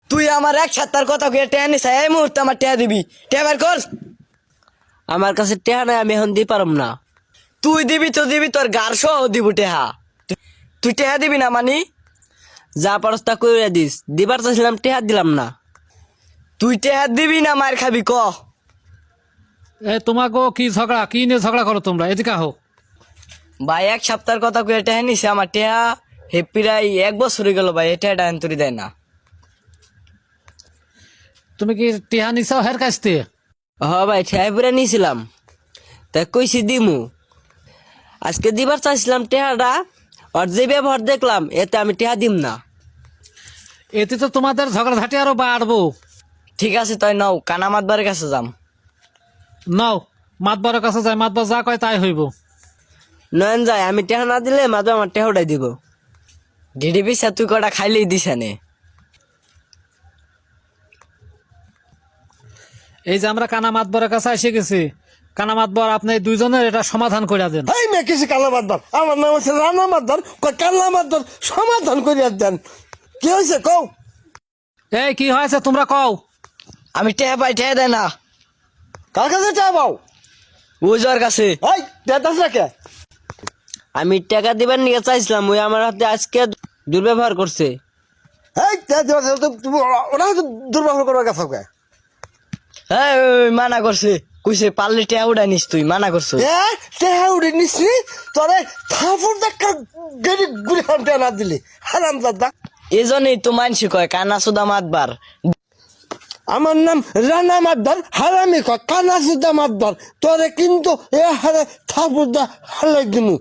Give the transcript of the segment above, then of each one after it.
তুই আমার এক সপ্তাহের কথা কয়ে টেয়া নিস, এই মুহূর্তে আমার টেয়া দিবি। টেয়া বের কর। আমার কাছে টেহা নাই, আমি এখন দিতে পারম না। তুই দিবি তো দিবি, তোর গার সহ দিব টেহা। তুই টেহা দিবি না মানি? যা পারস তা কইরা দিস। দিবার চাইছিলাম, টেহা দিলাম না। তুই টেহা দিবি না মার খাবি ক? তোমাকে কি ঝগড়া, কি নিয়ে ঝগড়া করো তোমরা? এদিকে আহো। ভাই এক সপ্তাহের কথা কয়ে টেহা নিছে, আমার টেহা হে প্রায় 1 বছর হয়ে গেল ভাই, এটা আন্তরি দেয় না। তুমি কি টেহা নিছাও হের কাছ থেকে? ভাই ঠেয়া পুরা নিয়েছিলাম, তাই কইছি দিমু। আজকে দিবার চাইছিলাম টেহাটা, আর যে ব্যবহার দেখলাম এতে আমি টেহা দিম না। এতে তো তোমাদের ঝগড়াঝাটি আরো বাড়বো। ঠিক আছে তাই নাও, কানা মাতবারের কাছে যাম। নাও, মাতবরের কাছে যাই, মাতবর যা কয় তাই হইব। নয়ন যায়, আমি টেহা না দিলে মাধব আমার টেহাটাই দিব। ঢিডি পিসা তুই কটা খাইলেই দিছে নে। এই যে আমরা কানা মাতবরের কাছে এসে গেছি, কানা মাতবর আপনি দুইজনের এটা সমাধান করে দেন। এই মেয়ে কিছু কালা মাতবার, আমার নাম হচ্ছে রানা মাতবার, কালা মাতবার সমাধান করিয়া দেন। কি হয়েছে কও? এই কি হয়েছে তোমরা কও। আমি টেহা পাই, টেহা দেয় না। কার কাছে চাইবাও? ওজোর কাছে। এই দেতাস না কে? আমি টাকা দিবার নিয়ে চাইছিলাম, ওই আমার হাতে আজকে দুর্ব্যবহার করছে। এই তুমি ওরা হয়তো দুর্ব্যবহার করবার গেছো কে? হ্যাঁ ওই মানা করছে, কইছে পারলে টেহা উড়াই নিস, তুই মানা করছো। টেহা উড়ে নিসনি তোরে থাপুর দেখা গেড়ি গুড়ি হামটা না দিলি হারাম দাদা। এজন্যই তো মানসি কয় কানা সুদা মাতবার। আমার নাম রানা মাতবার, হারামি কয় কানা সুদা মাতবার। তোরে কিন্তু এ হারে থাপুর দা হালে দিমু।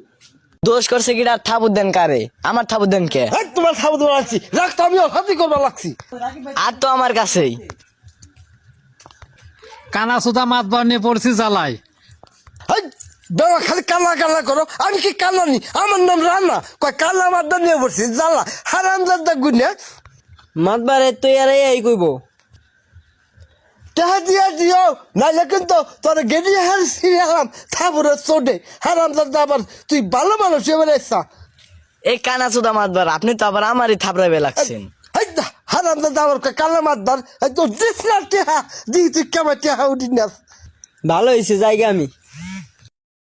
দোষ করছে কিনা, থাবুর দেন কারে? আমার থাবুর দেন কে? এই তোমার থাপুর দেওয়া লাগছি, রাখতে আমি হাতি করবার লাগছি। আর তো আমার কাছেই। কানা সুদা মাতবর নিয়ে পড়ছি জ্বালাই। এই বেড়া খালি কালা কালা করো, আমি কি কালা নি? আমার নাম রানা, কয় কালা মাতবার নিয়ে পড়ছি জ্বালা হারাম দাদা গুনে। মাতবারে তুই আর এই কইব। টাকা দিয়া দিও, নাইলে কিন্তু তোর গেড়ি হার ছিঁড়ে হারাম থাপুরে চোটে হারাম দাদা। আবার তুই ভালো মানুষ এবারে এসা। এই কানা সুদা মাতবার, আপনি তো আবার আমারই থাবড়াবে লাগছেন। হারাম দাদা আবার কালা মাতবার, তো দিস না টেহা দি তুই কেমন টেহা উঠি না। ভালো হয়েছে, জায়গা আমি।